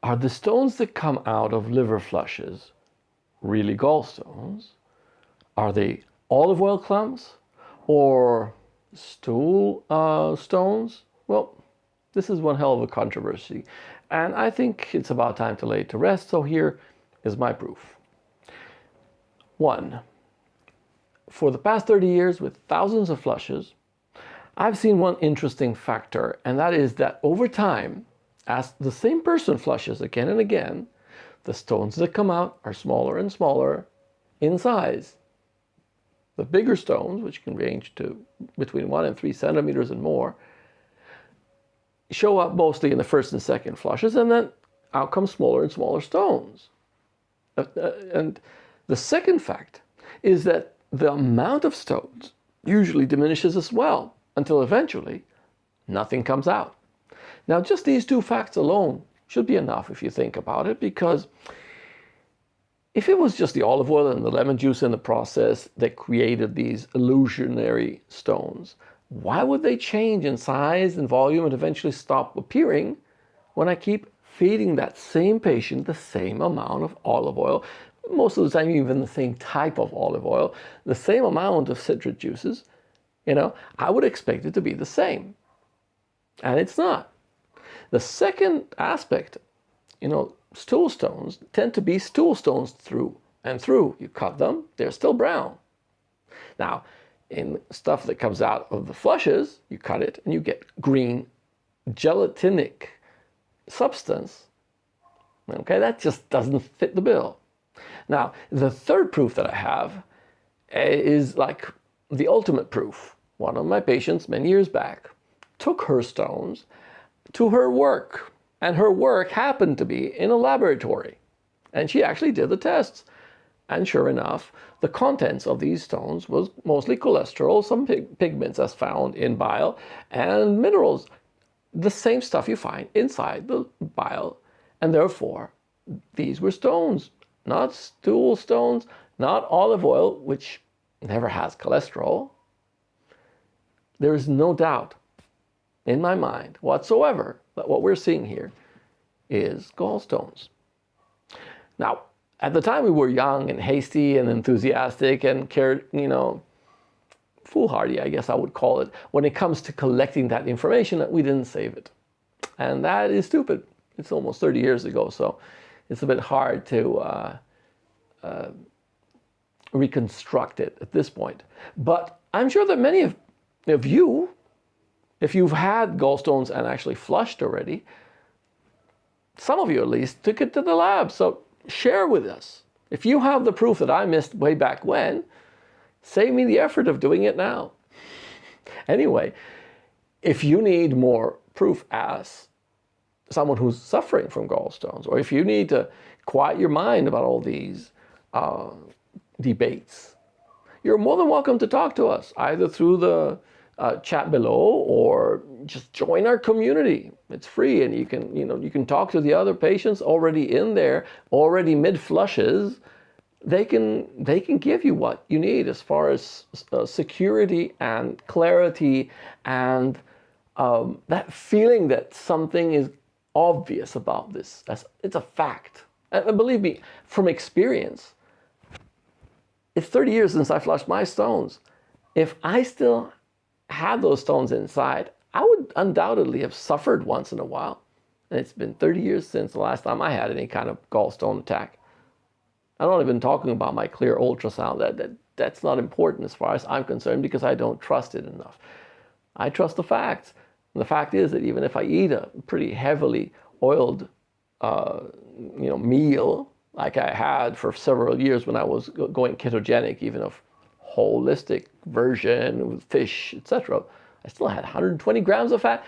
are the stones that come out of liver flushes really gallstones? Are they olive oil clumps or stool stones? Well, this is one hell of a controversy, and I think it's about time to lay it to rest, so here is my proof. 1. For the past 30 years with thousands of flushes, I've seen one interesting factor, and that is that over time, as the same person flushes again and again, the stones that come out are smaller and smaller in size. The bigger stones, which can range to between 1 and 3 centimeters and more, show up mostly in the first and second flushes, and then out come smaller and smaller stones. And the second fact is that the amount of stones usually diminishes as well, until eventually nothing comes out. Now, just these two facts alone should be enough if you think about it, because if it was just the olive oil and the lemon juice in the process that created these illusionary stones, why would they change in size and volume and eventually stop appearing when I keep feeding that same patient the same amount of olive oil, most of the time even the same type of olive oil, the same amount of citrus juices? I would expect it to be the same. And it's not. The second aspect, stool stones tend to be stool stones through and through. You cut them, they're still brown. Now, in stuff that comes out of the flushes, you cut it and you get green gelatinic substance. Okay, that just doesn't fit the bill. Now, the third proof that I have is like the ultimate proof. One of my patients many years back took her stones to her work, and her work happened to be in a laboratory. And she actually did the tests. And sure enough, the contents of these stones was mostly cholesterol, some pigments as found in bile, and minerals, the same stuff you find inside the bile. And therefore, these were stones, not stool stones, not olive oil, which never has cholesterol. There is no doubt in my mind whatsoever that what we're seeing here is gallstones. Now, at the time we were young and hasty and enthusiastic and cared, foolhardy, I guess I would call it, when it comes to collecting that information, that we didn't save it. And that is stupid. It's almost 30 years ago, so it's a bit hard to reconstruct it at this point. But I'm sure that many of you, if you've had gallstones and actually flushed already, some of you at least took it to the lab. So share with us. If you have the proof that I missed way back when, save me the effort of doing it now. Anyway, if you need more proof as someone who's suffering from gallstones, or if you need to quiet your mind about all these debates, you're more than welcome to talk to us, either through the chat below or just join our community. It's free, and you can talk to the other patients already in there, already mid flushes. They can give you what you need as far as security and clarity and that feeling that something is obvious about this. It's a fact. And believe me, from experience, it's 30 years since I flushed my stones. If I still had those stones inside, I would undoubtedly have suffered once in a while. And it's been 30 years since the last time I had any kind of gallstone attack. I'm not even talking about my clear ultrasound. That's not important as far as I'm concerned, because I don't trust it enough. I trust the facts. And the fact is that even if I eat a pretty heavily oiled meal, like I had for several years when I was going ketogenic, even of holistic version with fish, etc., I still had 120 grams of fat,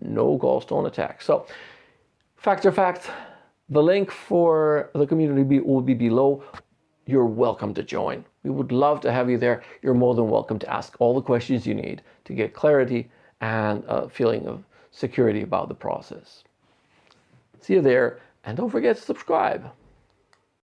no gallstone attack. So, fact, the link for the community will be below. You're welcome to join. We would love to have you there. You're more than welcome to ask all the questions you need to get clarity and a feeling of security about the process. See you there, and don't forget to subscribe.